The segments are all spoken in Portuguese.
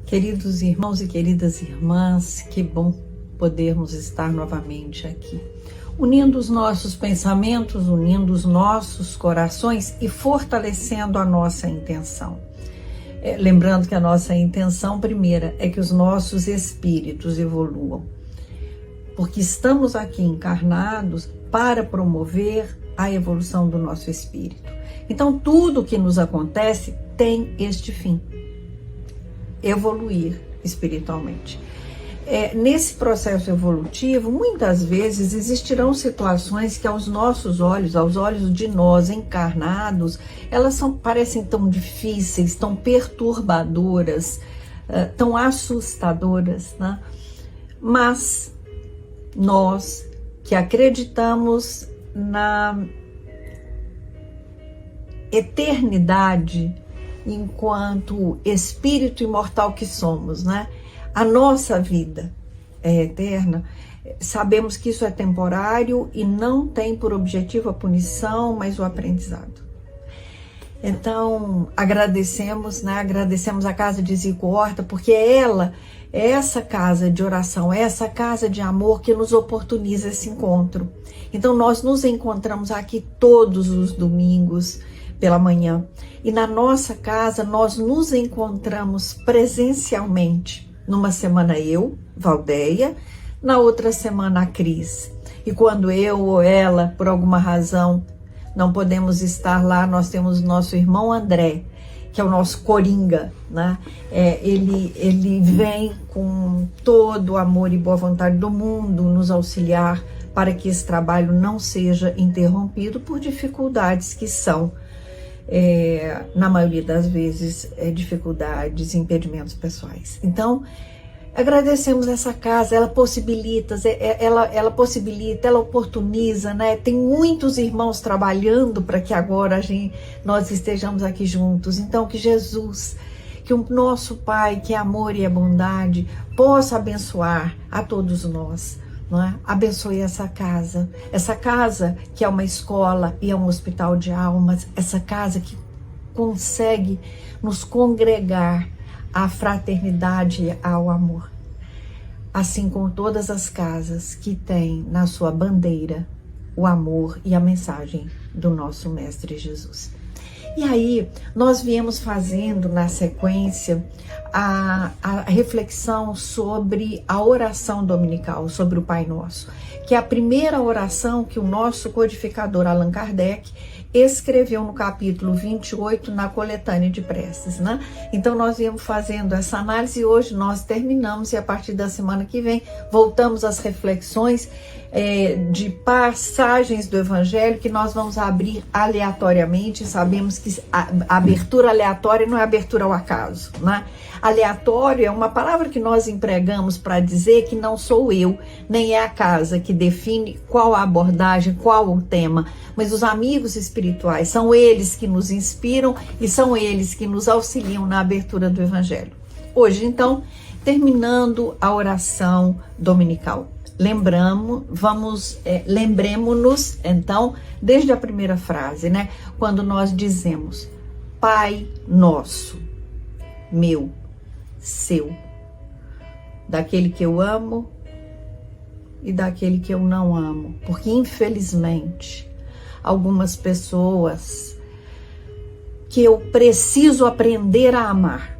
Queridos irmãos e queridas irmãs, que bom podermos estar novamente aqui, unindo os nossos pensamentos, unindo os nossos corações e fortalecendo a nossa intenção. Lembrando que a nossa intenção primeira é que os nossos espíritos evoluam, porque estamos aqui encarnados para promover a evolução do nosso espírito. Então, tudo que nos acontece tem este fim: evoluir espiritualmente. Nesse processo evolutivo, muitas vezes existirão situações que aos nossos olhos, aos olhos de nós encarnados, elas parecem tão difíceis, tão perturbadoras, tão assustadoras, né? Mas nós que acreditamos na eternidade enquanto espírito imortal que somos, né? A nossa vida é eterna. Sabemos que isso é temporário e não tem por objetivo a punição, mas o aprendizado. Então, agradecemos, né? Agradecemos a Casa de Zico Horta, porque ela é essa casa de oração, é essa casa de amor que nos oportuniza esse encontro. Então, nós nos encontramos aqui todos os domingos pela manhã. E na nossa casa, nós nos encontramos presencialmente. Numa semana eu, Valdeia, na outra semana a Cris. E quando eu ou ela, por alguma razão, não podemos estar lá, nós temos nosso irmão André, que é o nosso coringa, né? Ele vem com todo o amor e boa vontade do mundo nos auxiliar para que esse trabalho não seja interrompido por dificuldades que são, na maioria das vezes, dificuldades, impedimentos pessoais. Então, agradecemos essa casa, ela possibilita, ela oportuniza, né? Tem muitos irmãos trabalhando para que agora nós estejamos aqui juntos. Então, que Jesus, que o nosso Pai, que é amor e é bondade, possa abençoar a todos nós. Não é? Abençoe essa casa que é uma escola e é um hospital de almas, essa casa que consegue nos congregar à fraternidade e ao amor, assim como todas as casas que têm na sua bandeira o amor e a mensagem do nosso Mestre Jesus. E aí, nós viemos fazendo na sequência a reflexão sobre a oração dominical, sobre o Pai Nosso, que é a primeira oração que o nosso codificador Allan Kardec escreveu no capítulo 28 na coletânea de preces, né? Então nós viemos fazendo essa análise e hoje nós terminamos, e a partir da semana que vem voltamos às reflexões de passagens do Evangelho que nós vamos abrir aleatoriamente. Sabemos que a abertura aleatória não é abertura ao acaso, né? Aleatório é uma palavra que nós empregamos para dizer que não sou eu, nem é a casa que define qual a abordagem, qual o tema, mas os amigos espirituais, são eles que nos inspiram e são eles que nos auxiliam na abertura do Evangelho. Hoje, então, terminando a oração dominical. Lembremos-nos, então, desde a primeira frase, né? Quando nós dizemos Pai Nosso, meu, seu, daquele que eu amo e daquele que eu não amo, porque infelizmente algumas pessoas que eu preciso aprender a amar,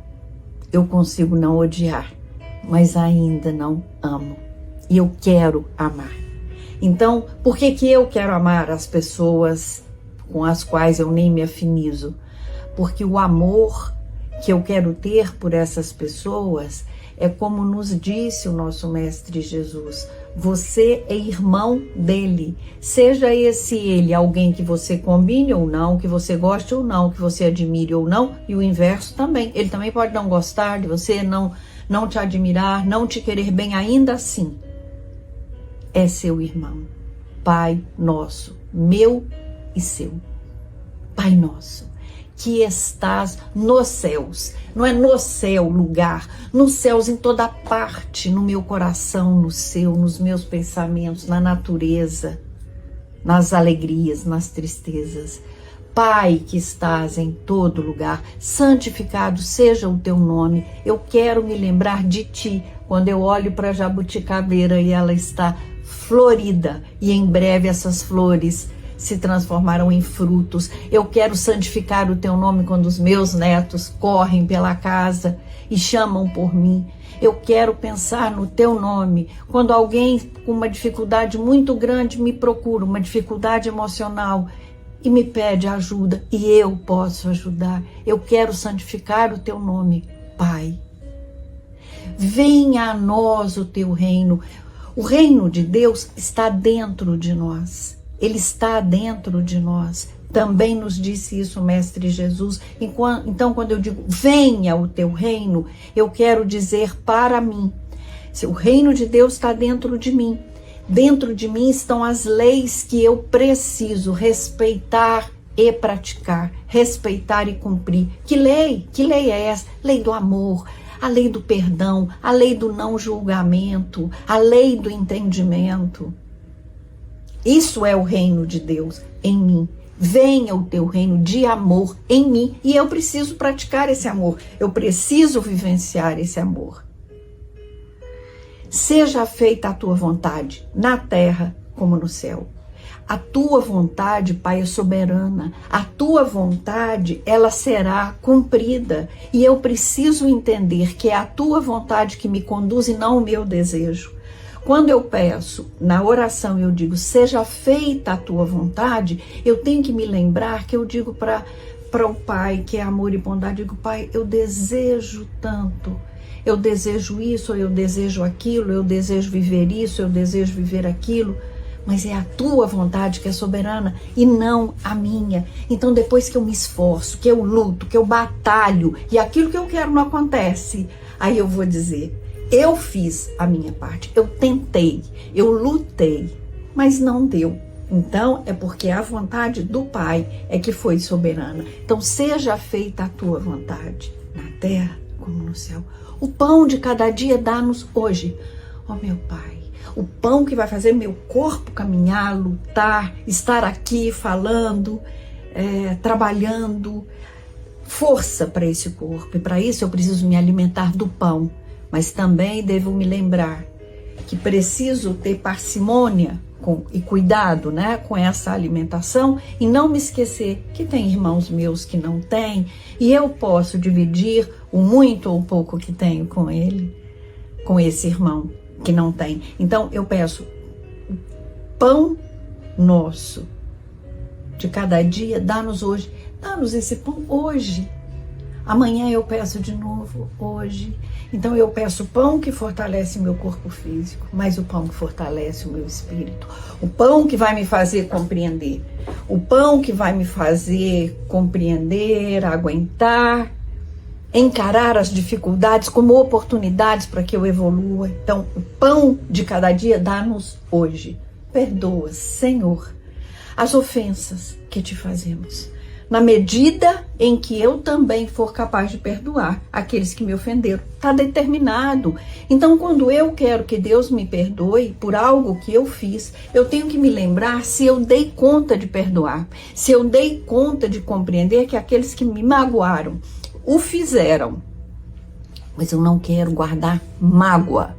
eu consigo não odiar, mas ainda não amo. E eu quero amar. Então, por que eu quero amar as pessoas com as quais eu nem me afinizo? Porque o amor que eu quero ter por essas pessoas é como nos disse o nosso Mestre Jesus: você é irmão dele, seja ele alguém que você combine ou não, que você goste ou não, que você admire ou não, e o inverso também. Ele também pode não gostar de você, não te admirar, não te querer bem, ainda assim é seu irmão. Pai Nosso, meu e seu. Pai Nosso, que estás nos céus. Não é no céu lugar, nos céus em toda parte, no meu coração, no seu, nos meus pensamentos, na natureza, nas alegrias, nas tristezas. Pai que estás em todo lugar, santificado seja o teu nome. Eu quero me lembrar de ti quando eu olho para a jabuticabeira e ela está florida e em breve essas flores se transformarão em frutos. Eu quero santificar o teu nome quando os meus netos correm pela casa e chamam por mim. Eu quero pensar no teu nome quando alguém com uma dificuldade muito grande me procura, uma dificuldade emocional, e me pede ajuda e eu posso ajudar. Eu quero santificar o teu nome, Pai. Venha a nós o teu reino. O reino de Deus está dentro de nós. Ele está dentro de nós. Também nos disse isso o Mestre Jesus. Então, quando eu digo venha o teu reino, eu quero dizer para mim. Se o reino de Deus está dentro de mim, dentro de mim estão as leis que eu preciso respeitar e praticar, respeitar e cumprir. Que lei? Que lei é essa? Lei do amor, a lei do perdão, a lei do não julgamento, a lei do entendimento. Isso é o reino de Deus em mim. Venha o teu reino de amor em mim e eu preciso praticar esse amor. Eu preciso vivenciar esse amor. Seja feita a tua vontade, na terra como no céu. A tua vontade, Pai, é soberana. A tua vontade, ela será cumprida. E eu preciso entender que é a tua vontade que me conduz e não o meu desejo. Quando eu peço, na oração, eu digo, seja feita a tua vontade, eu tenho que me lembrar que eu digo para o Pai, que é amor e bondade, eu digo, Pai, eu desejo tanto. Eu desejo isso, ou eu desejo aquilo, eu desejo viver isso, eu desejo viver aquilo, mas é a tua vontade que é soberana e não a minha. Então depois que eu me esforço, que eu luto, que eu batalho e aquilo que eu quero não acontece, aí eu vou dizer, eu fiz a minha parte, eu tentei, eu lutei, mas não deu. Então é porque a vontade do Pai é que foi soberana. Então seja feita a tua vontade, na terra como no céu. O pão de cada dia dá-nos hoje, ó meu Pai. O pão que vai fazer meu corpo caminhar, lutar, estar aqui falando, trabalhando. Força para esse corpo. E para isso eu preciso me alimentar do pão. Mas também devo me lembrar que preciso ter parcimônia e cuidado, né, com essa alimentação e não me esquecer que tem irmãos meus que não têm e eu posso dividir o muito ou o pouco que tenho com ele, com esse irmão que não tem. Então eu peço o pão nosso de cada dia, dá-nos hoje, dá-nos esse pão hoje. Amanhã eu peço de novo, hoje. Então eu peço o pão que fortalece meu corpo físico, mas o pão que fortalece o meu espírito. O pão que vai me fazer compreender. O pão que vai me fazer compreender, aguentar, encarar as dificuldades como oportunidades para que eu evolua. Então o pão de cada dia dá-nos hoje. Perdoa, Senhor, as ofensas que te fazemos, na medida em que eu também for capaz de perdoar aqueles que me ofenderam. Está determinado. Então, quando eu quero que Deus me perdoe por algo que eu fiz, eu tenho que me lembrar se eu dei conta de perdoar, se eu dei conta de compreender que aqueles que me magoaram o fizeram. Mas eu não quero guardar mágoa,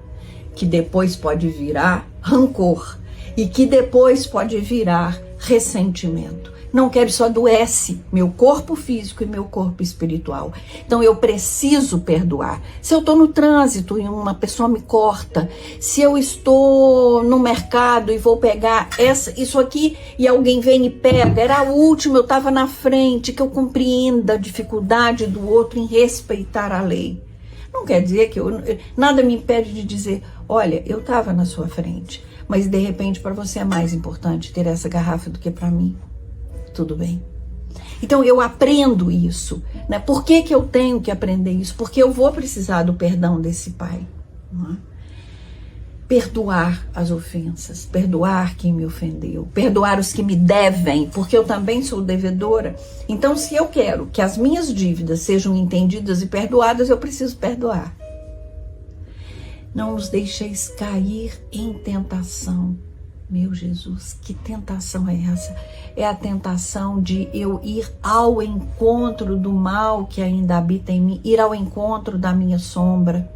que depois pode virar rancor e que depois pode virar ressentimento. Não quero, isso adoece meu corpo físico e meu corpo espiritual. Então eu preciso perdoar. Se eu estou no trânsito e uma pessoa me corta, se eu estou no mercado e vou pegar isso aqui e alguém vem e pega, era a última, eu estava na frente, que eu compreenda a dificuldade do outro em respeitar a lei. Não quer dizer que nada me impede de dizer, olha, eu estava na sua frente, mas de repente para você é mais importante ter essa garrafa do que para mim. Tudo bem? Então eu aprendo isso, né? Por que eu tenho que aprender isso? Porque eu vou precisar do perdão desse Pai, não é? Perdoar as ofensas, perdoar quem me ofendeu, perdoar os que me devem, porque eu também sou devedora. Então, se eu quero que as minhas dívidas sejam entendidas e perdoadas, eu preciso perdoar. Não nos deixeis cair em tentação, Meu Jesus, que tentação é essa? É a tentação de eu ir ao encontro do mal que ainda habita em mim, ir ao encontro da minha sombra.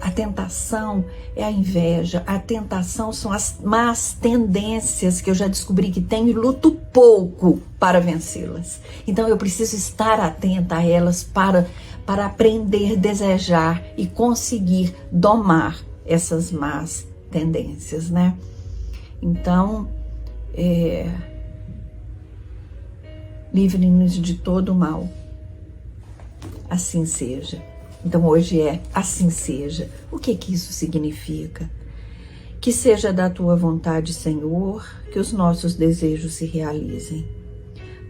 A tentação é a inveja, a tentação são as más tendências que eu já descobri que tenho e luto pouco para vencê-las. Então eu preciso estar atenta a elas para aprender, desejar e conseguir domar essas más tendências, né? Então, livre-nos de todo o mal. Assim seja. Então hoje assim seja. O que isso significa? Que seja da tua vontade, Senhor, que os nossos desejos se realizem.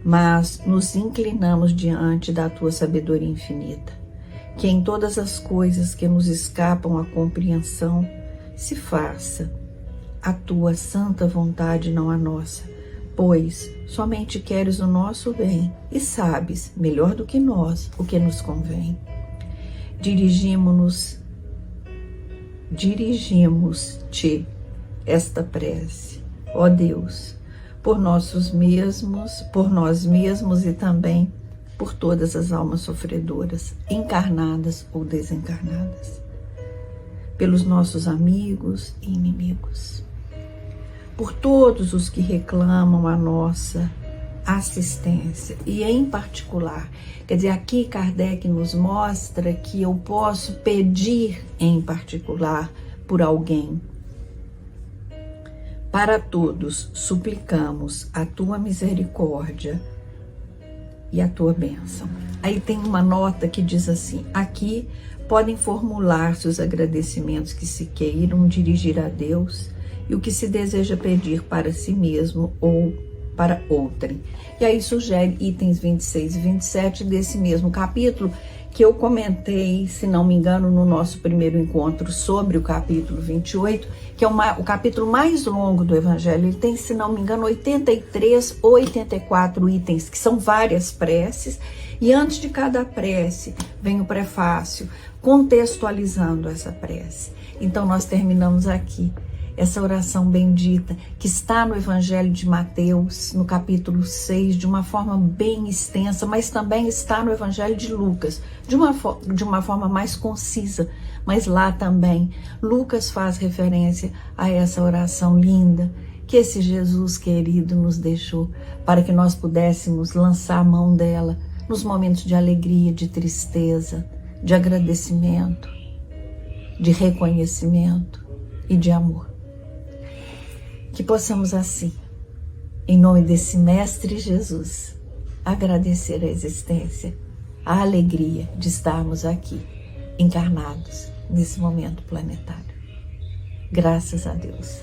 Mas nos inclinamos diante da tua sabedoria infinita. Que em todas as coisas que nos escapam à compreensão, se faça a tua santa vontade, não a nossa. Pois somente queres o nosso bem e sabes, melhor do que nós, o que nos convém. Dirigimos-te esta prece, ó Deus, por nós mesmos e também por todas as almas sofredoras, encarnadas ou desencarnadas, pelos nossos amigos e inimigos, por todos os que reclamam a nossa assistência e em particular, quer dizer, aqui Kardec nos mostra que eu posso pedir em particular por alguém. Para todos suplicamos a tua misericórdia e a tua bênção. Aí tem uma nota que diz assim: aqui podem formular-se os agradecimentos que se queiram dirigir a Deus e o que se deseja pedir para si mesmo ou para outrem. E aí sugere itens 26 e 27 desse mesmo capítulo, que eu comentei, se não me engano, no nosso primeiro encontro sobre o capítulo 28, que é o capítulo mais longo do Evangelho. Ele tem, se não me engano, 83 ou 84 itens, que são várias preces, e antes de cada prece vem o prefácio contextualizando essa prece. Então nós terminamos aqui essa oração bendita que está no Evangelho de Mateus, no capítulo 6, de uma forma bem extensa, mas também está no Evangelho de Lucas, de uma forma mais concisa, mas lá também Lucas faz referência a essa oração linda que esse Jesus querido nos deixou, para que nós pudéssemos lançar a mão dela nos momentos de alegria, de tristeza, de agradecimento, de reconhecimento e de amor. Que possamos assim, em nome desse Mestre Jesus, agradecer a existência, a alegria de estarmos aqui, encarnados, nesse momento planetário. Graças a Deus.